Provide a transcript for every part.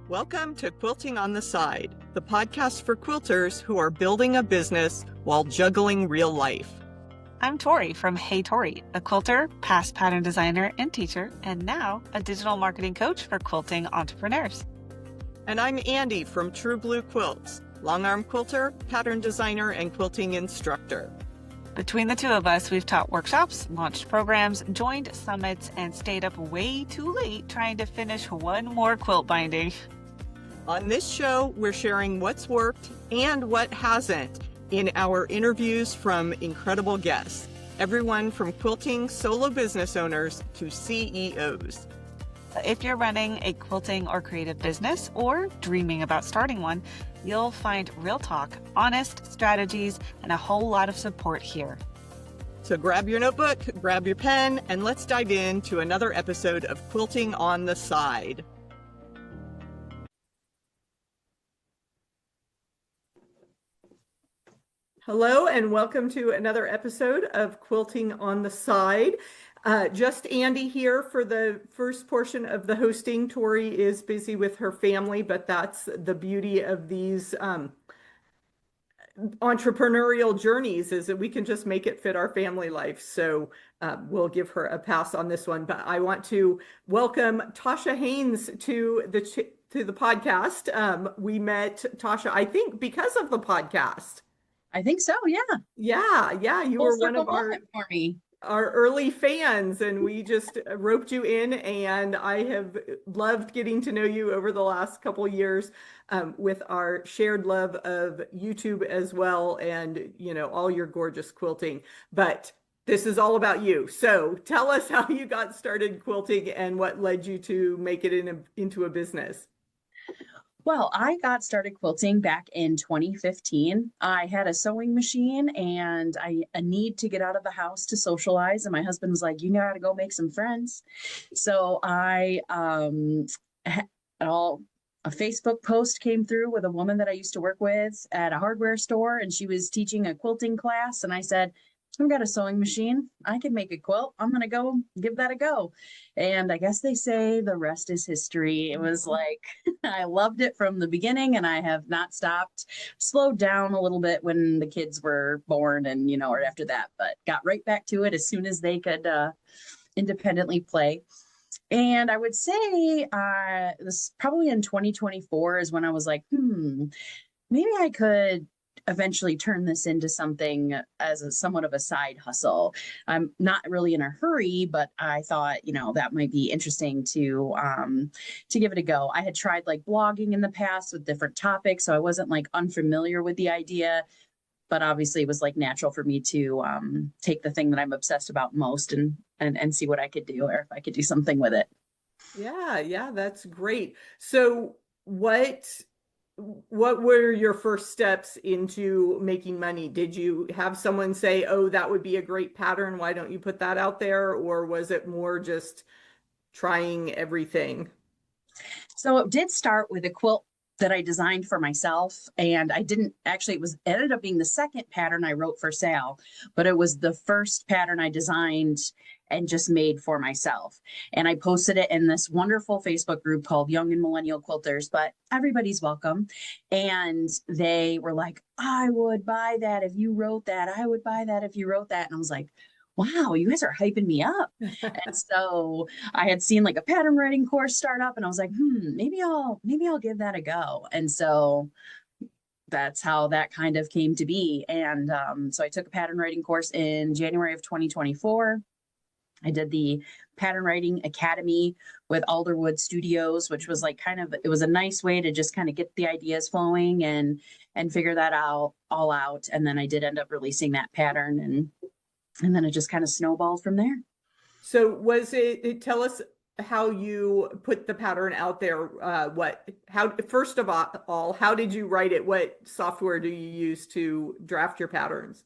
Welcome to Quilting on the Side, the podcast for quilters who are building a business while juggling real life. I'm Tori from Hey Tori, a quilter, past pattern designer and teacher, and now a digital marketing coach for quilting entrepreneurs. And I'm Andi from True Blue Quilts, long arm quilter, pattern designer, and quilting instructor. Between the two of us, we've taught workshops, launched programs, joined summits, and stayed up way too late trying to finish one more quilt binding. On this show, we're sharing what's worked and what hasn't in our interviews from incredible guests, everyone from quilting solo business owners to CEOs. If you're running a quilting or creative business or dreaming about starting one, you'll find real talk, honest strategies, and a whole lot of support here. So grab your notebook, grab your pen, and let's dive into another episode of Quilting on the Side. Hello, and welcome to another episode of Quilting on the Side. Just Andi here for the first portion of the hosting. Tori is busy with her family, but that's the beauty of these entrepreneurial journeys, is that we can just make it fit our family life. So we'll give her a pass on this one. But I want to welcome Tasha Haynes to the podcast. We met Tasha, I think, because of the podcast. I think so. Yeah. Yeah. You were one of our early fans, and we just roped you in, and I have loved getting to know you over the last couple of years with our shared love of YouTube as well, and all your gorgeous quilting. But this is all about you. So tell us how you got started quilting and what led you to make it into a business. Well, I got started quilting back in 2015. I had a sewing machine and a need to get out of the house to socialize. And my husband was like, you got to go make some friends. So a Facebook post came through with a woman that I used to work with at a hardware store, and she was teaching a quilting class. And I said, I've got a sewing machine. I can make a quilt. I'm going to go give that a go. And I guess they say the rest is history. It was like, I loved it from the beginning, and I have not stopped. Slowed down a little bit when the kids were born and, or after that, but got right back to it as soon as they could independently play. And I would say this probably in 2024 is when I was like, maybe I could eventually turn this into something as somewhat of a side hustle. I'm not really in a hurry, but I thought, that might be interesting to give it a go. I had tried like blogging in the past with different topics, so I wasn't like unfamiliar with the idea, but obviously it was like natural for me to take the thing that I'm obsessed about most and see what I could do, or if I could do something with it. Yeah, that's great. So what were your first steps into making money? Did you have someone say, oh, that would be a great pattern, why don't you put that out there? Or was it more just trying everything? So it did start with a quilt that I designed for myself. And it ended up being the second pattern I wrote for sale, but it was the first pattern I designed and just made for myself. And I posted it in this wonderful Facebook group called Young and Millennial Quilters, but everybody's welcome. And they were like, I would buy that if you wrote that. I would buy that if you wrote that. And I was like, wow, you guys are hyping me up. And so I had seen like a pattern writing course start up, and I was like, maybe I'll give that a go. And so that's how that kind of came to be. And so I took a pattern writing course in January of 2024. I did the Pattern Writing Academy with Alderwood Studios, which was like it was a nice way to just kind of get the ideas flowing and figure that all out. And then I did end up releasing that pattern, and then it just kind of snowballed from there. So tell us how you put the pattern out there. First of all, how did you write it? What software do you use to draft your patterns?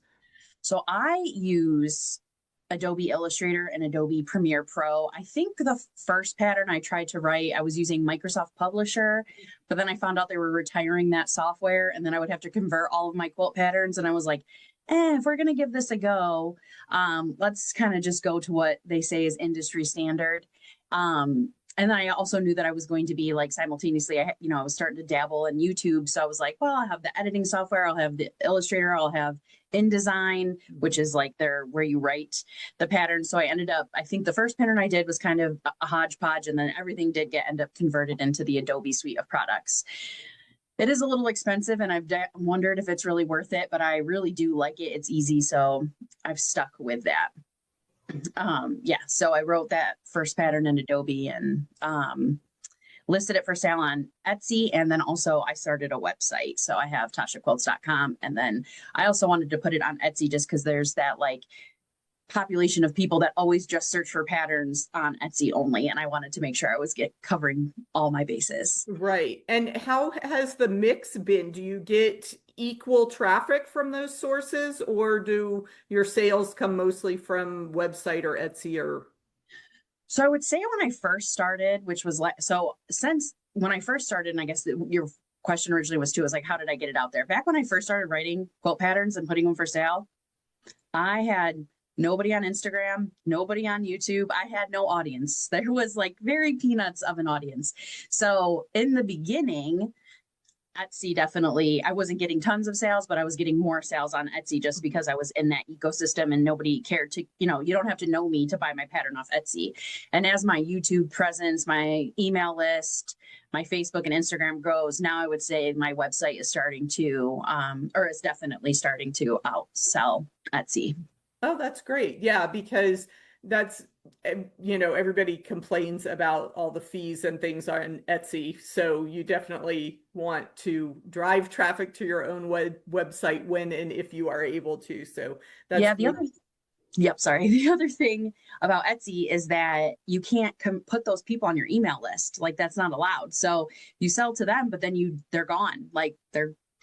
So I use Adobe Illustrator and Adobe Premiere Pro. I think the first pattern I tried to write, I was using Microsoft Publisher, but then I found out they were retiring that software, and then I would have to convert all of my quilt patterns. And I was like, if we're going to give this a go, let's kind of just go to what they say is industry standard. and then I also knew that I was going to be like simultaneously, I was starting to dabble in YouTube. So I was like, well, I'll have the editing software, I'll have the Illustrator, I'll have InDesign, which is like where you write the pattern. So I ended up, I think the first pattern I did was kind of a hodgepodge, and then everything did end up converted into the Adobe suite of products. It is a little expensive, and I've wondered if it's really worth it, but I really do like it. It's easy, so I've stuck with that. Yeah, so I wrote that first pattern in Adobe and listed it for sale on Etsy. And then also I started a website. So I have tashaquilts.com. And then I also wanted to put it on Etsy just because there's that like population of people that always just search for patterns on Etsy only. And I wanted to make sure I was covering all my bases. Right. And how has the mix been? Do you get equal traffic from those sources, or do your sales come mostly from website or Etsy? Or so I would say when I first started, which was like, so since when I first started, and I guess your question originally was too, is like, how did I get it out there? Back when I first started writing quilt patterns and putting them for sale, I had nobody on Instagram, nobody on YouTube. I had no audience. There was like very peanuts of an audience. So in the beginning, Etsy definitely, I wasn't getting tons of sales, but I was getting more sales on Etsy just because I was in that ecosystem and nobody cared to, you don't have to know me to buy my pattern off Etsy. And as my YouTube presence, my email list, my Facebook and Instagram grows, now I would say my website is starting to, or is definitely starting to outsell Etsy. oh, that's great. Yeah, because that's, everybody complains about all the fees and things on Etsy. So you definitely want to drive traffic to your own website when and if you are able to. So that's yeah. The other thing about Etsy is that you can't put those people on your email list. Like that's not allowed. So you sell to them, but then they're gone. Like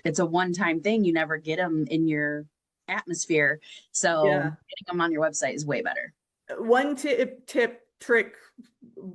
it's a one-time thing. You never get them in your atmosphere. So getting them on your website is way better. One trick,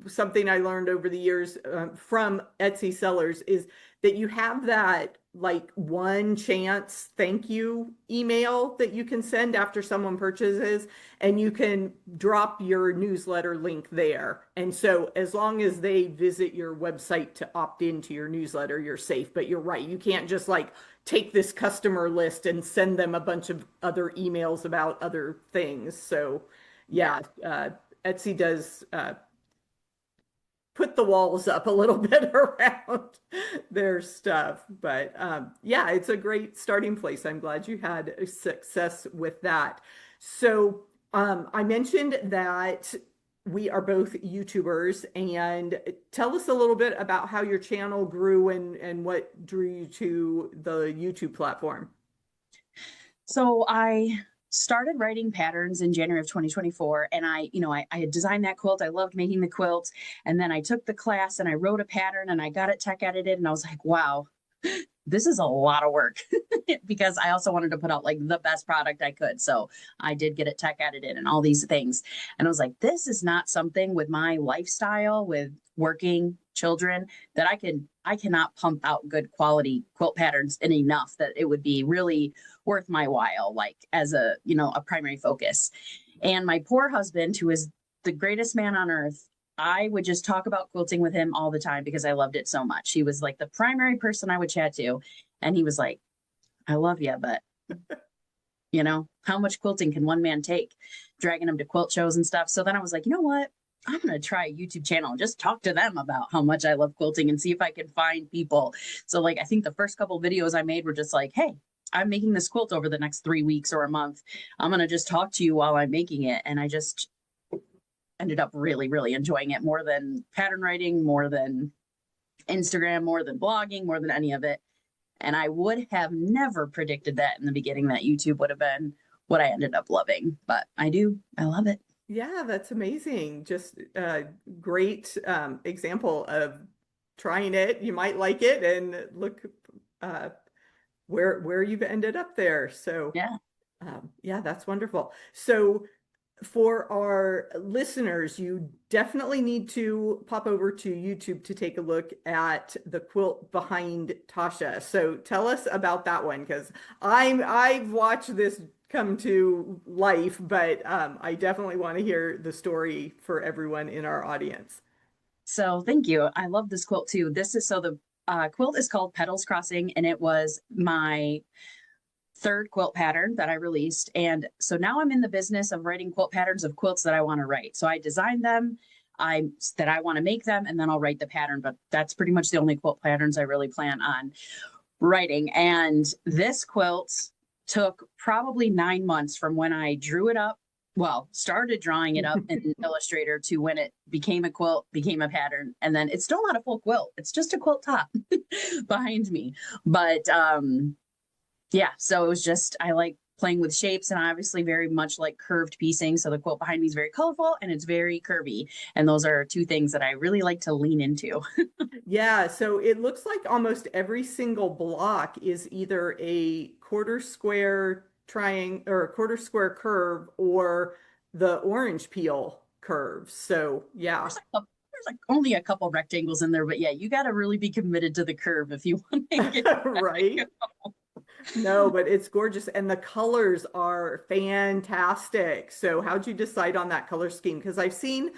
something I learned over the years from Etsy sellers is that you have that like one chance thank you email that you can send after someone purchases, and you can drop your newsletter link there. And so as long as they visit your website to opt into your newsletter, you're safe. But you're right, you can't just like take this customer list and send them a bunch of other emails about other things. So yeah, Etsy does put the walls up a little bit around their stuff. But yeah, it's a great starting place. I'm glad you had success with that. So I mentioned that we are both YouTubers, and tell us a little bit about how your channel grew and what drew you to the YouTube platform. So I started writing patterns in January of 2024. And I had designed that quilt. I loved making the quilt. And then I took the class and I wrote a pattern and I got it tech edited. And I was like, wow, this is a lot of work because I also wanted to put out like the best product I could. So I did get it tech edited and all these things. And I was like, this is not something with my lifestyle, with working children, that I cannot pump out good quality quilt patterns in enough that it would be really worth my while, like as a primary focus. And my poor husband, who is the greatest man on earth, I would just talk about quilting with him all the time because I loved it so much. He was like the primary person I would chat to. And he was like, I love you, but how much quilting can one man take? Dragging him to quilt shows and stuff. So then I was like, you know what? I'm going to try a YouTube channel and just talk to them about how much I love quilting and see if I can find people. So like, I think the first couple of videos I made were just like, hey, I'm making this quilt over the next 3 weeks or a month. I'm going to just talk to you while I'm making it. And I just ended up really, really enjoying it more than pattern writing, more than Instagram, more than blogging, more than any of it. And I would have never predicted that in the beginning, that YouTube would have been what I ended up loving, but I love it. Yeah, that's amazing. Just a great example of trying it. You might like it, and look where you've ended up there. So yeah, that's wonderful. So for our listeners, you definitely need to pop over to YouTube to take a look at the quilt behind Tasha. So tell us about that one, because I've watched this come to life, but I definitely want to hear the story for everyone in our audience. So thank you. I love this quilt too. This is so the quilt is called Petals Crossing, and it was my third quilt pattern that I released. And so now I'm in the business of writing quilt patterns of quilts that I want to write. So I design them, I want to make them, and then I'll write the pattern. But that's pretty much the only quilt patterns I really plan on writing. And this quilt took probably 9 months from when I drew it up. Well, started drawing it up in Illustrator to when it became a quilt, became a pattern. And then it's still not a full quilt. It's just a quilt top behind me. But yeah, so it was just, I like playing with shapes, and I obviously very much like curved piecing. So the quilt behind me is very colorful and it's very curvy. And those are two things that I really like to lean into. Yeah, so it looks like almost every single block is either a quarter square triangle or a quarter square curve or the orange peel curve. So yeah. There's like only a couple rectangles in there, but yeah, you got to really be committed to the curve if you want to get right. No, but it's gorgeous. And the colors are fantastic. So how'd you decide on that color scheme? Because I've seen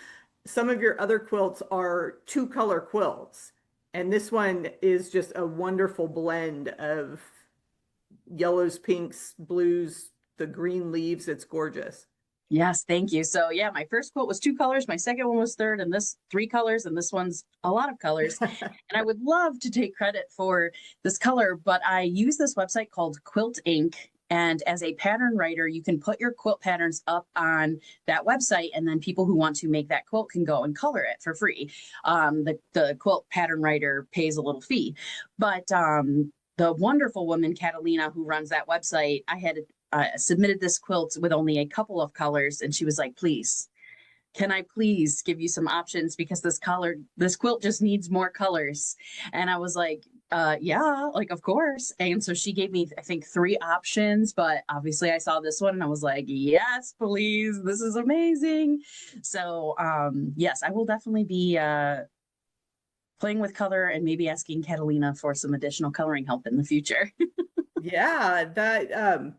some of your other quilts are two color quilts. And this one is just a wonderful blend of yellows, pinks, blues, the green leaves. It's gorgeous. Yes, thank you. So yeah, my first quilt was two colors, my second one was third, and this three colors, and this one's a lot of colors. And I would love to take credit for this color, but I use this website called Quilting. And as a pattern writer, you can put your quilt patterns up on that website, and then people who want to make that quilt can go and color it for free. The quilt pattern writer pays a little fee, but the wonderful woman, Catalina, who runs that website, I had submitted this quilt with only a couple of colors, and she was like, please, can I please give you some options, because this quilt just needs more colors. And I was like, yeah, like, of course. And so she gave me, I think, 3 options, but obviously I saw this one and I was like, yes, please, this is amazing. So yes, I will definitely be playing with color and maybe asking Catalina for some additional coloring help in the future. Yeah, that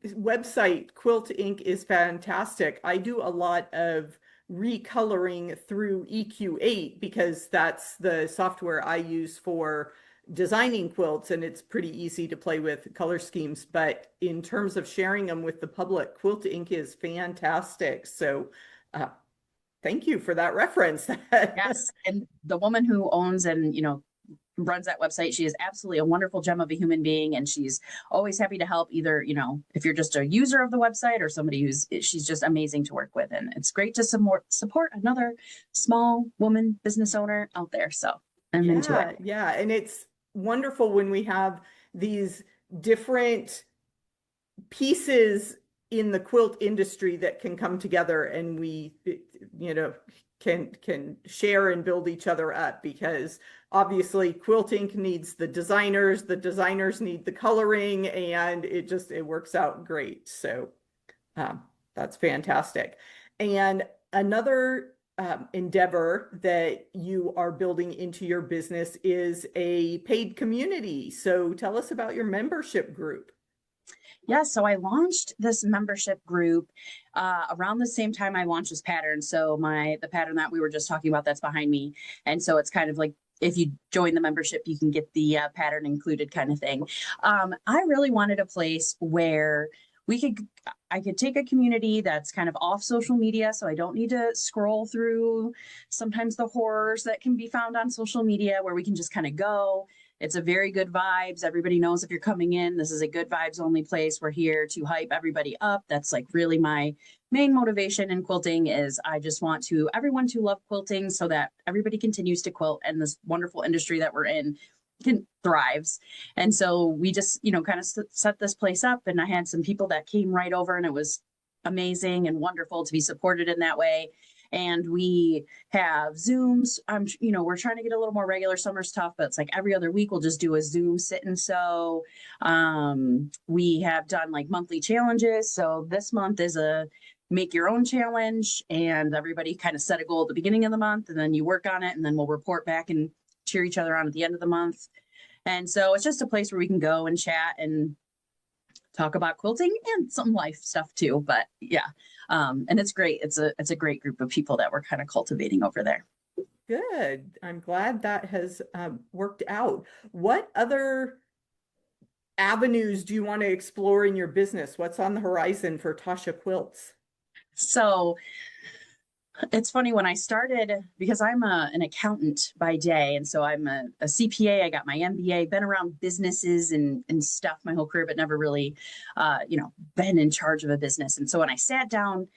website Quilt Inc. is fantastic. I do a lot of recoloring through EQ8 because that's the software I use for designing quilts, and it's pretty easy to play with color schemes. But in terms of sharing them with the public, Quilt Inc. is fantastic. So thank you for that reference. Yes, and the woman who owns and runs that website, she is absolutely a wonderful gem of a human being, and she's always happy to help, either if you're just a user of the website or somebody she's just amazing to work with. And it's great to support another small woman business owner out there. So I'm into it. Yeah, and it's wonderful when we have these different pieces in the quilt industry that can come together, and we can share and build each other up, because obviously quilting needs the designers need the coloring, and it works out great. So that's fantastic. And another endeavor that you are building into your business is a paid community. So tell us about your membership group. Yeah, so I launched this membership group around the same time I launched this pattern. So the pattern that we were just talking about, that's behind me. And so it's kind of like, if you join the membership, you can get the pattern included kind of thing. I really wanted a place where I could take a community that's kind of off social media, so I don't need to scroll through sometimes the horrors that can be found on social media, where we can just kind of go. It's a very good vibes. Everybody knows if you're coming in, this is a good vibes only place. We're here to hype everybody up. That's like really my main motivation in quilting, is I just want everyone to love quilting so that everybody continues to quilt, and this wonderful industry that we're in thrives. And so we just, kind of set this place up, and I had some people that came right over, and it was amazing and wonderful to be supported in that way. And we have Zooms. We're trying to get a little more regular. Summer's tough, but it's like every other week we'll just do a Zoom sit and sew. We have done like monthly challenges. So this month is a make your own challenge, and everybody kind of set a goal at the beginning of the month, and then you work on it, and then we'll report back and cheer each other on at the end of the month. And so it's just a place where we can go and chat and talk about quilting and some life stuff too. But yeah, and it's great. It's a great group of people that we're kind of cultivating over there. Good. I'm glad that has worked out. What other avenues do you want to explore in your business? What's on the horizon for Tasha Quilts? So it's funny when I started, because I'm an accountant by day. And so I'm a CPA. I got my MBA, been around businesses and stuff my whole career, but never really, been in charge of a business. And so when I sat down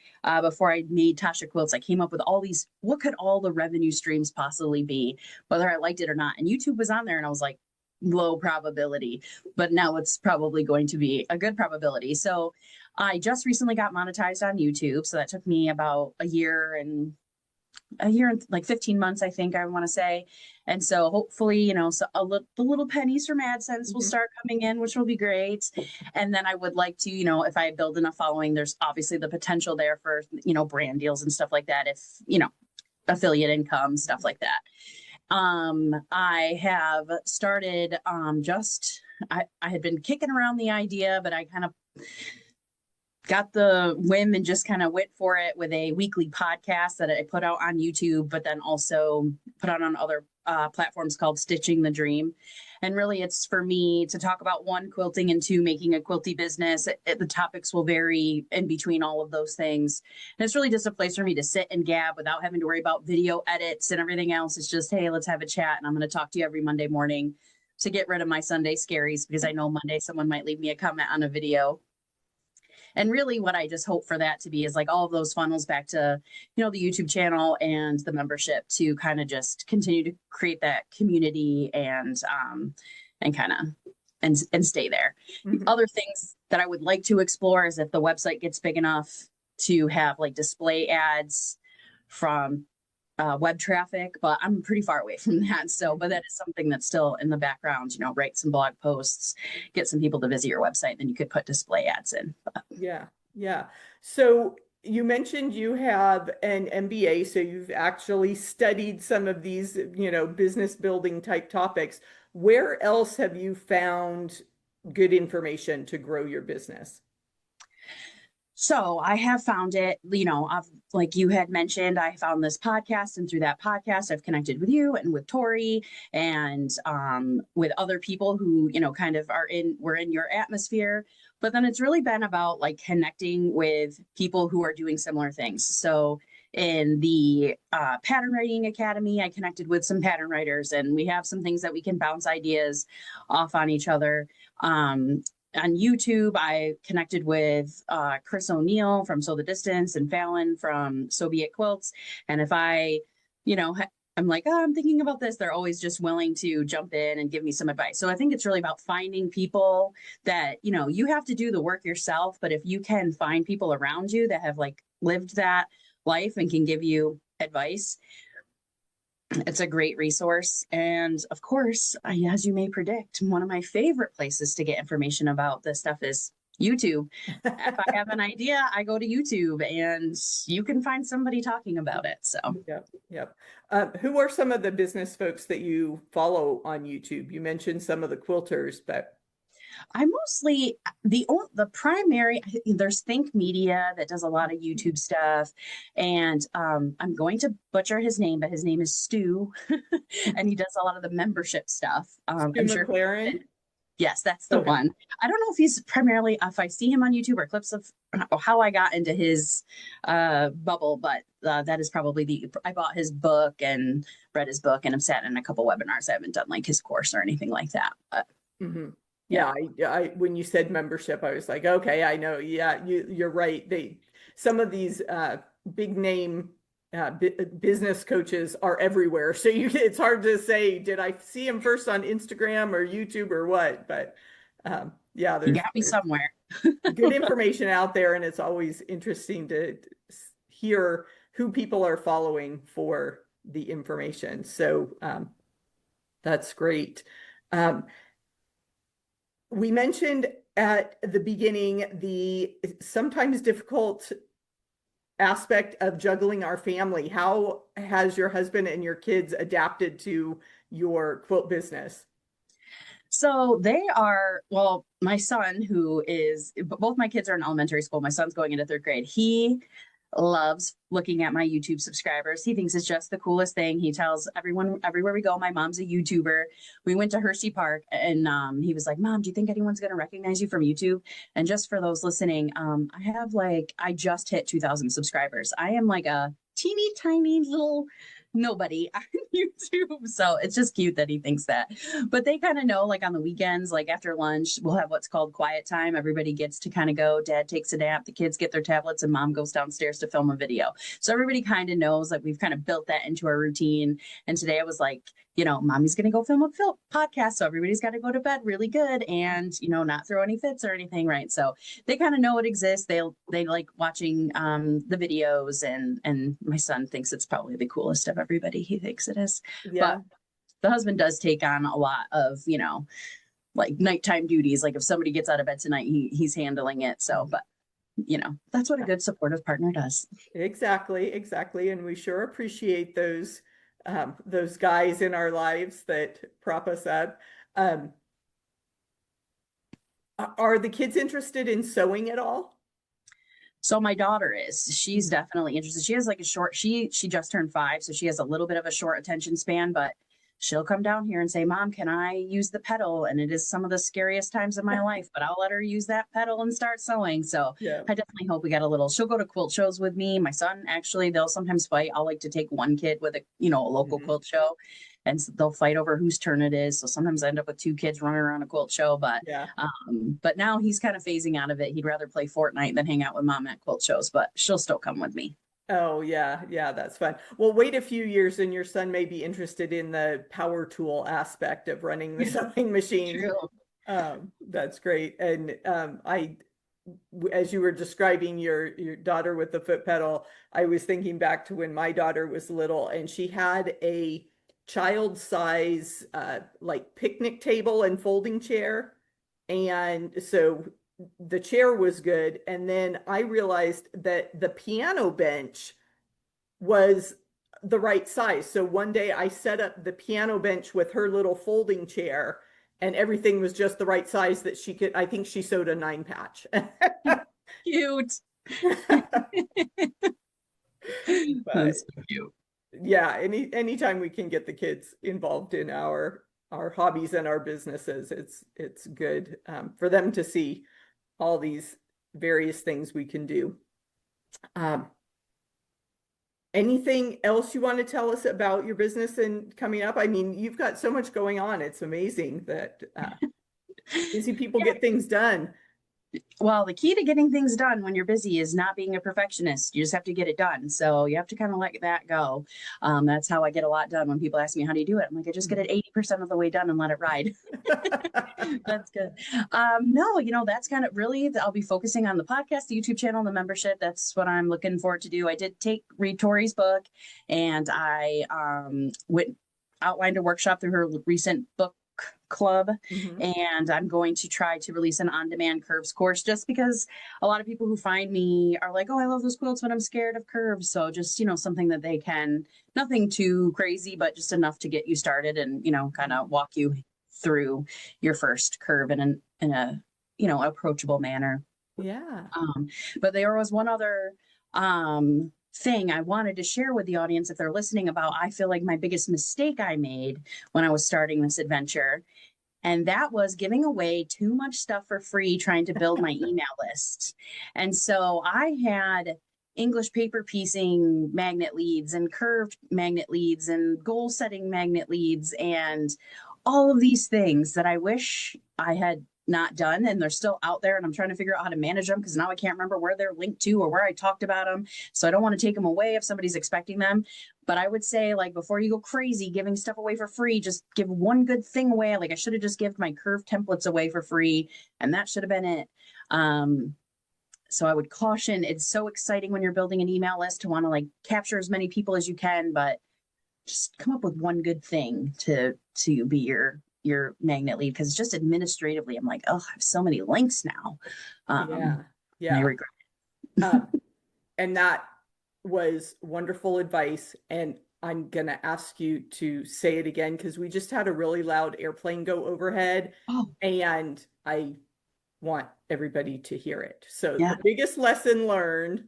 before I made Tasha Quilts, I came up with all these, what could all the revenue streams possibly be, whether I liked it or not. And YouTube was on there and I was like, low probability, but now it's probably going to be a good probability. So I just recently got monetized on YouTube. So that took me about a year and like 15 months, I think I want to say. And so hopefully, so the little pennies from AdSense will start coming in, which will be great. And then I would like to, if I build enough following, there's obviously the potential there for, brand deals and stuff like that. If, affiliate income, stuff like that. I have started I had been kicking around the idea, but I kind of got the whim and just kind of went for it with a weekly podcast that I put out on YouTube, but then also put out on other platforms called Stitching the Dream. And really it's for me to talk about one, quilting, and two, making a quilty business. The topics will vary in between all of those things. And it's really just a place for me to sit and gab without having to worry about video edits and everything else. It's just, hey, let's have a chat. And I'm going to talk to you every Monday morning to get rid of my Sunday scaries, because I know Monday someone might leave me a comment on a video. And really what I just hope for that to be is like all of those funnels back to, the YouTube channel and the membership to kind of just continue to create that community and kind of and stay there. Other things that I would like to explore is if the website gets big enough to have like display ads from web traffic, but I'm pretty far away from that. So, but that is something that's still in the background, write some blog posts, get some people to visit your website, then you could put display ads in. Yeah. Yeah. So you mentioned you have an MBA, so you've actually studied some of these, business building type topics. Where else have you found good information to grow your business? So I have found it, like you had mentioned, I found this podcast, and through that podcast, I've connected with you and with Tori and with other people who, kind of we're in your atmosphere. But then it's really been about like connecting with people who are doing similar things. So in the Pattern Writing Academy, I connected with some pattern writers, and we have some things that we can bounce ideas off on each other. On YouTube, I connected with Chris O'Neill from Sew the Distance and Fallon from So Be It Quilts. And if I, I'm like, oh, I'm thinking about this, they're always just willing to jump in and give me some advice. So I think it's really about finding people that, you have to do the work yourself. But if you can find people around you that have like lived that life and can give you advice, it's a great resource. And of course, as you may predict, one of my favorite places to get information about this stuff is YouTube. If I have an idea, I go to YouTube and you can find somebody talking about it. So, Yep. Who are some of the business folks that you follow on YouTube? You mentioned some of the quilters, but I mostly the primary, there's Think Media that does a lot of YouTube stuff, and I'm going to butcher his name, but his name is Stu, and he does a lot of the membership stuff. I'm sure McLaren. Yes, that's the one. I don't know if he's primarily, if I see him on YouTube or clips of how I got into his bubble, but that is probably I bought his book and read his book, and I've sat in a couple webinars. I haven't done like his course or anything like that, but. Yeah, I when you said membership, I was like, okay, I know. Yeah, you're right. Some of these big name business coaches are everywhere, so it's hard to say, did I see him first on Instagram or YouTube or what? But yeah, you got me somewhere. Good information out there, and it's always interesting to hear who people are following for the information. So that's great. We mentioned at the beginning the sometimes difficult aspect of juggling our family. How has your husband and your kids adapted to your quilt business? So my son, both my kids are in elementary school. My son's going into third grade. He loves looking at my YouTube subscribers. He thinks it's just the coolest thing. He tells everyone everywhere we go, my mom's a YouTuber. We went to Hershey Park and he was like, Mom, do you think anyone's going to recognize you from YouTube? And just for those listening, I just hit 2,000 subscribers. I am like a teeny tiny little nobody on YouTube. So it's just cute that he thinks that. But they kind of know, like on the weekends, like after lunch, we'll have what's called quiet time. Everybody gets to kind of go. Dad takes a nap, the kids get their tablets, and mom goes downstairs to film a video. So everybody kind of knows that we've kind of built that into our routine. And today I was like, mommy's going to go film a podcast. So everybody's got to go to bed really good and, not throw any fits or anything. Right. So they kind of know it exists. They like watching the videos and my son thinks it's probably the coolest of everybody. He thinks it is. Yeah. But the husband does take on a lot of, like nighttime duties. Like if somebody gets out of bed tonight, he's handling it. So, but that's what a good supportive partner does. Exactly. And we sure appreciate those guys in our lives that prop us up. Are the kids interested in sewing at all? So my daughter she's definitely interested. She has like she just turned 5. So she has a little bit of a short attention span, but she'll come down here and say, Mom, can I use the pedal? And it is some of the scariest times of my life, but I'll let her use that pedal and start sewing. So yeah. I definitely hope we got she'll go to quilt shows with me. My son, actually, they'll sometimes fight. I'll like to take one kid with a local quilt show and they'll fight over whose turn it is. So sometimes I end up with 2 kids running around a quilt show, but now he's kind of phasing out of it. He'd rather play Fortnite than hang out with mom at quilt shows, but she'll still come with me. Oh, yeah. That's fun. Well, wait a few years and your son may be interested in the power tool aspect of running the sewing machine. That's great. And as you were describing your daughter with the foot pedal, I was thinking back to when my daughter was little and she had a child size like picnic table and folding chair. And so the chair was good. And then I realized that the piano bench was the right size. So one day I set up the piano bench with her little folding chair and everything was just the right size that she could. I think she sewed a 9 patch. Cute. That's so cute. Yeah. Anytime we can get the kids involved in our hobbies and our businesses, it's good for them to see all these various things we can do. Anything else you want to tell us about your business and coming up? I mean, you've got so much going on. It's amazing that busy people get things done. Well, the key to getting things done when you're busy is not being a perfectionist. You just have to get it done. So you have to kind of let that go. That's how I get a lot done. When people ask me, how do you do it? I'm like, I just get it 80% of the way done and let it ride. That's good. No, that's kind of really, I'll be focusing on the podcast, the YouTube channel, the membership. That's what I'm looking forward to do. I did read Tori's book and I outlined a workshop through her recent book club. And I'm going to try to release an on-demand curves course just because a lot of people who find me are like, oh, I love those quilts, but I'm scared of curves. So just, something that they can, nothing too crazy, but just enough to get you started and, kind of walk you through your first curve in a approachable manner. Yeah. But there was one other thing I wanted to share with the audience if they're listening about, I feel like my biggest mistake I made when I was starting this adventure. And that was giving away too much stuff for free, trying to build my email list. And so I had English paper piecing magnet leads and curved magnet leads and goal setting magnet leads and all of these things that I wish I had not done, and they're still out there, and I'm trying to figure out how to manage them because now I can't remember where they're linked to or where I talked about them. So I don't want to take them away if somebody's expecting them. But I would say, like, before you go crazy giving stuff away for free, just give one good thing away. Like I should have just given my curve templates away for free, and that should have been it. So I would caution, it's so exciting when you're building an email list to want to like capture as many people as you can, but just come up with one good thing to be your magnet lead, because it's just administratively I'm like, oh, I have so many links now. Yeah. I regret it. And that was wonderful advice, and I'm gonna ask you to say it again because we just had a really loud airplane go overhead. And I want everybody to hear it. So the biggest lesson learned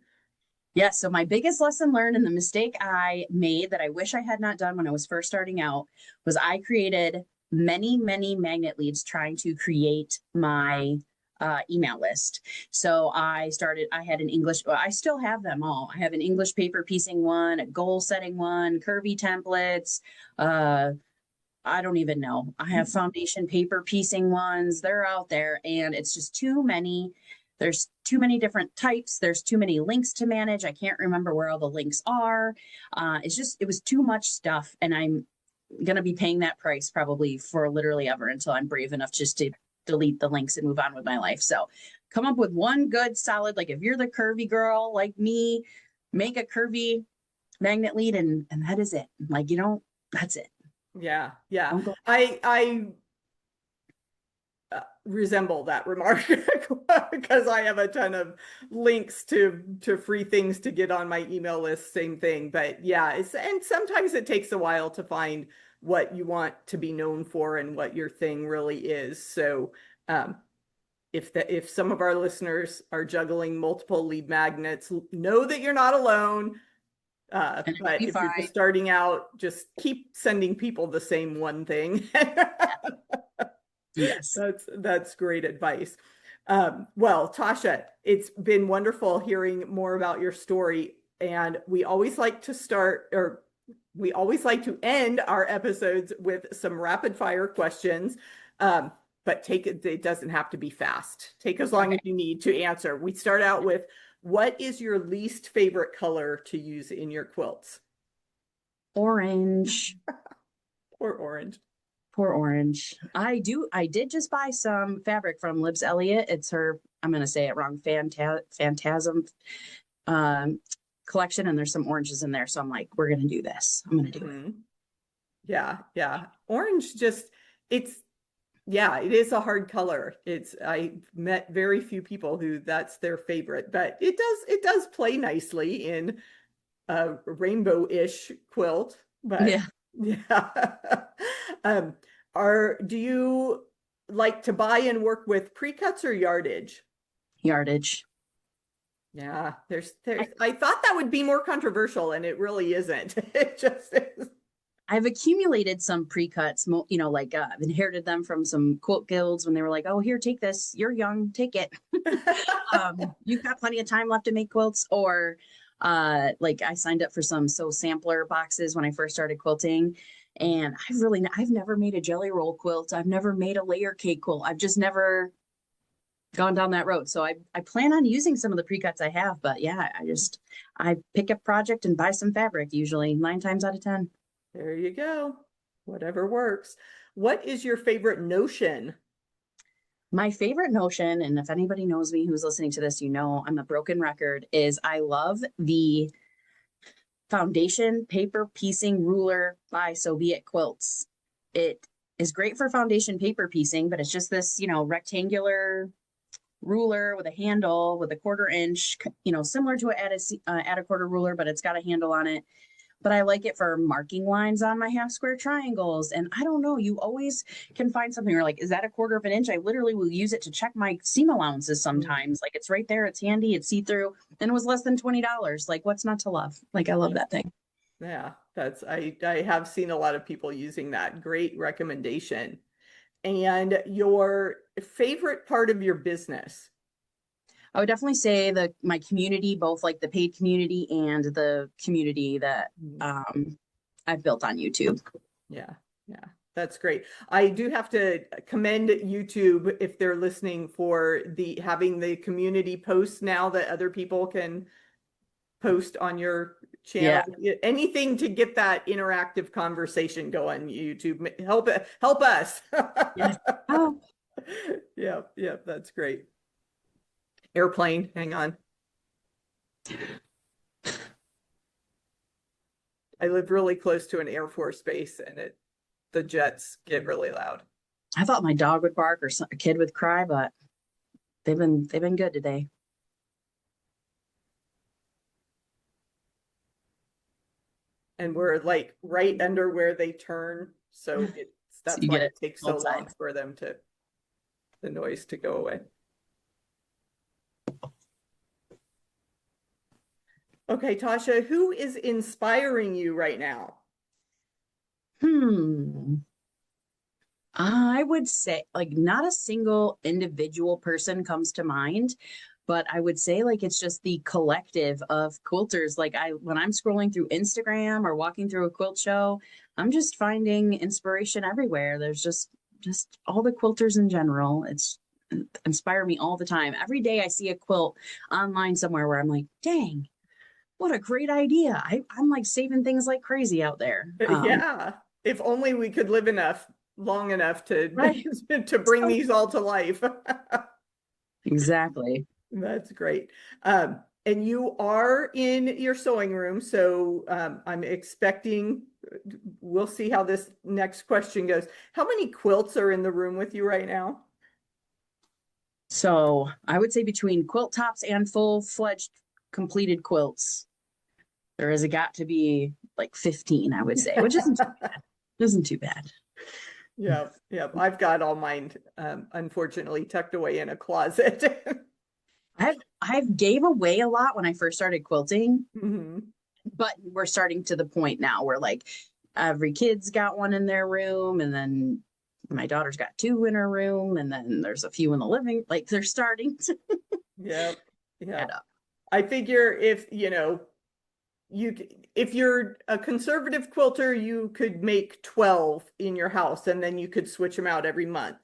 Yes. So my biggest lesson learned and the mistake I made that I wish I had not done when I was first starting out was I created many, many magnet leads trying to create my email list. So I had an English, well, I still have them all. I have an English paper piecing one, a goal setting one, curvy templates. I don't even know. I have foundation paper piecing ones. They're out there and it's just too many. There's too many different types. There's too many links to manage. I can't remember where all the links are. It was too much stuff. And I'm going to be paying that price probably for literally ever until I'm brave enough just to delete the links and move on with my life. So come up with one good solid, like if you're the curvy girl like me, make a curvy magnet lead and that is it. Like, that's it. Yeah. Yeah. I resemble that remark because I have a ton of links to free things to get on my email list. Same thing, but yeah, and sometimes it takes a while to find what you want to be known for and what your thing really is. So if some of our listeners are juggling multiple lead magnets, know that you're not alone. But if you're just starting out, just keep sending people the same one thing. Yes. That's great advice. Well, Tasha, it's been wonderful hearing more about your story. And we always like to end our episodes with some rapid fire questions. But it doesn't have to be fast. Take as long as you need to answer. We start out with, what is your least favorite color to use in your quilts? Orange. Or orange. Poor orange. I did just buy some fabric from Libs Elliott. It's her, I'm going to say it wrong, Phantasm collection. And there's some oranges in there. So I'm like, we're going to do this. I'm going to do it. Yeah. Yeah. Orange it is a hard color. I met very few people who that's their favorite, but it does play nicely in a rainbow-ish quilt, but yeah. Do you like to buy and work with pre-cuts or yardage? Yardage. Yeah, I thought that would be more controversial, and it really isn't. It just is. I've accumulated some pre-cuts, I've inherited them from some quilt guilds when they were like, oh, here, take this. You're young, take it. You've got plenty of time left to make quilts. Or I signed up for some sampler boxes when I first started quilting. And I've never made a jelly roll quilt. I've never made a layer cake quilt. I've just never gone down that road. So I plan on using some of the pre-cuts I have, but yeah, I pick a project and buy some fabric, usually 9 times out of 10. There you go. Whatever works. What is your favorite notion? My favorite notion, and if anybody knows me who's listening to this, I'm a broken record, is I love the foundation paper piecing ruler by So Be It Quilts. It is great for foundation paper piecing, but it's just this, rectangular ruler with a handle with a 1/4 inch, similar to an add a quarter ruler, but it's got a handle on it. But I like it for marking lines on my half square triangles. And I don't know, you always can find something where like, is that a 1/4 inch? I literally will use it to check my seam allowances sometimes. Like it's right there, it's handy, it's see-through, and it was less than $20. Like what's not to love? Like I love that thing. Yeah, I have seen a lot of people using that. Great recommendation. And your favorite part of your business? I would definitely say my community, both like the paid community and the community that I've built on YouTube. Yeah, that's great. I do have to commend YouTube if they're listening for having the community posts now that other people can post on your channel. Yeah. Anything to get that interactive conversation going. YouTube, help us. Yeah. Oh. Yeah, that's great. Airplane, hang on. I live really close to an Air Force base, and the jets get really loud. I thought my dog would bark or a kid would cry, but they've been good today. And we're like right under where they turn, so that's why it takes so long for the noise to go away. Okay, Tasha, who is inspiring you right now? I would say like not a single individual person comes to mind, but I would say like it's just the collective of quilters. Like when I'm scrolling through Instagram or walking through a quilt show, I'm just finding inspiration everywhere. There's just all the quilters in general. It's inspire me all the time. Every day I see a quilt online somewhere where I'm like, dang, what a great idea. I'm like saving things like crazy out there. Yeah, if only we could live long enough to Right. to bring these all to life. Exactly. That's great. And you are in your sewing room, so I'm expecting, we'll see how this next question goes. How many quilts are in the room with you right now? So I would say between quilt tops and full-fledged completed quilts, there has got to be like 15, I would say, which isn't too bad. Isn't too bad. Yeah, yeah. I've got all mine, unfortunately, tucked away in a closet. I've gave away a lot when I first started quilting, Mm-hmm. but we're starting to the point now where like every kid's got one in their room, and then my daughter's got two in her room, and then there's a few in the living. Like they're starting to Yep. Yeah. add up. I figure if, if you're a conservative quilter, you could make 12 in your house and then you could switch them out every month.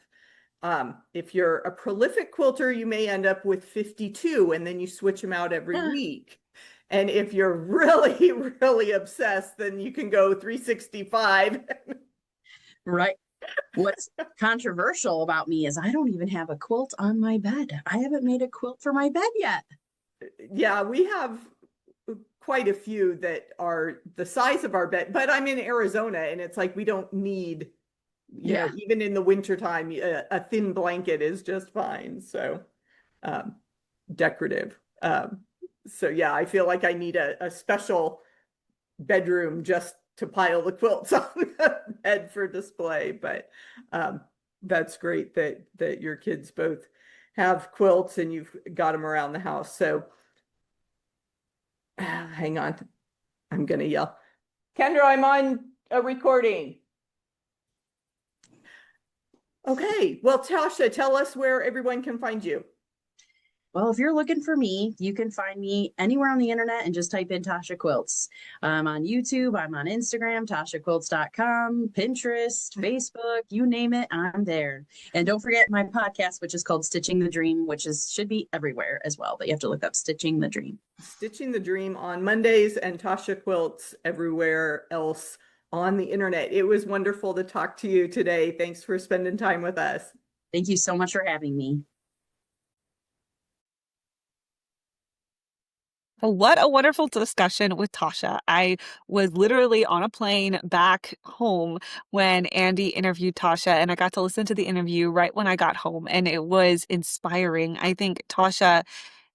If you're a prolific quilter, you may end up with 52 and then you switch them out every week. And if you're really, really obsessed, then you can go 365. Right. What's controversial about me is I don't even have a quilt on my bed. I haven't made a quilt for my bed yet. Yeah, we have quite a few that are the size of our bed, but I'm in Arizona and it's like we don't need, even in the wintertime, a thin blanket is just fine. So decorative. So yeah, I feel like I need a special bedroom just to pile the quilts on the bed for display. But that's great that your kids both have quilts and you've got them around the house. So hang on, I'm gonna yell. Kendra, I'm on a recording. Okay, well, Tasha, tell us where everyone can find you. Well, if you're looking for me, you can find me anywhere on the internet and just type in Tasha Quilts. I'm on YouTube, I'm on Instagram, tashaquilts.com, Pinterest, Facebook, you name it, I'm there. And don't forget my podcast, which is called Stitching the Dream, which should be everywhere as well, but you have to look up Stitching the Dream. Stitching the Dream on Mondays and Tasha Quilts everywhere else on the internet. It was wonderful to talk to you today. Thanks for spending time with us. Thank you so much for having me. Well, what a wonderful discussion with Tasha. I was literally on a plane back home when Andi interviewed Tasha, and I got to listen to the interview right when I got home, and it was inspiring. I think Tasha,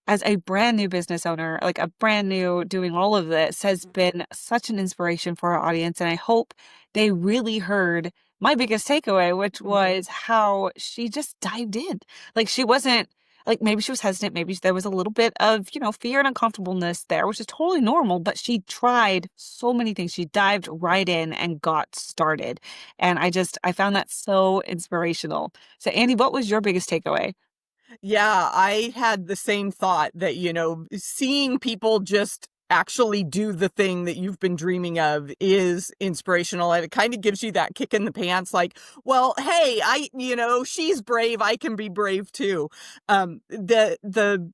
as a brand new business owner, like a brand new doing all of this, has been such an inspiration for our audience. And I hope they really heard my biggest takeaway, which was how she just dived in. Like she wasn't like, maybe she was hesitant. Maybe there was a little bit of, fear and uncomfortableness there, which is totally normal, but she tried so many things. She dived right in and got started. And I found that so inspirational. So Andi, what was your biggest takeaway? Yeah, I had the same thought that, seeing people just actually do the thing that you've been dreaming of is inspirational. And it kind of gives you that kick in the pants, like, well, hey, she's brave. I can be brave too. The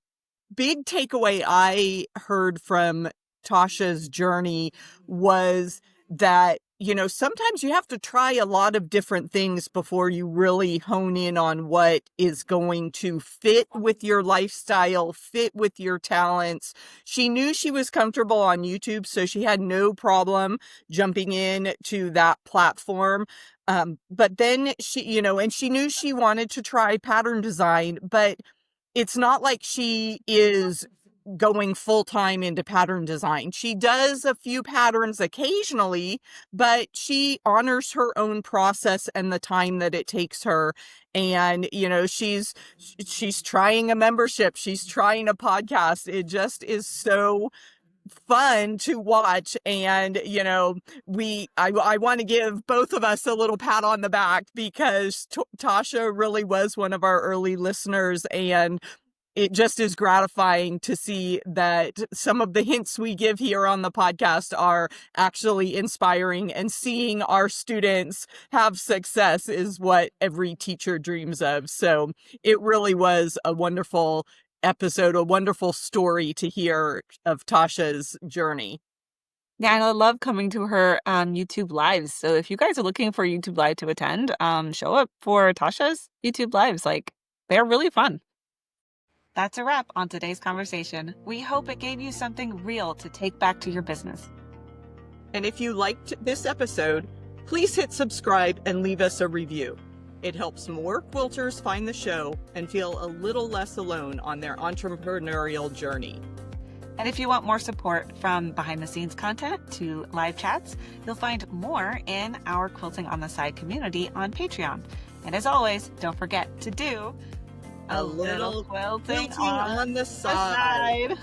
big takeaway I heard from Tasha's journey was that, sometimes you have to try a lot of different things before you really hone in on what is going to fit with your lifestyle, fit with your talents. She knew she was comfortable on YouTube, so she had no problem jumping in to that platform. But then and she knew she wanted to try pattern design, but it's not like she is going full time into pattern design. She does a few patterns occasionally, but she honors her own process and the time that it takes her. And, she's trying a membership. She's trying a podcast. It just is so fun to watch. And, you know, I want to give both of us a little pat on the back because Tasha really was one of our early listeners, and it just is gratifying to see that some of the hints we give here on the podcast are actually inspiring, and seeing our students have success is what every teacher dreams of. So it really was a wonderful episode, a wonderful story to hear of Tasha's journey. Yeah, and I love coming to her YouTube lives. So if you guys are looking for a YouTube live to attend, show up for Tasha's YouTube lives. Like, they're really fun. That's a wrap on today's conversation. We hope it gave you something real to take back to your business. And if you liked this episode, please hit subscribe and leave us a review. It helps more quilters find the show and feel a little less alone on their entrepreneurial journey. And if you want more support, from behind the scenes content to live chats, you'll find more in our Quilting on the Side community on Patreon. And as always, don't forget to do a little quilting on the side.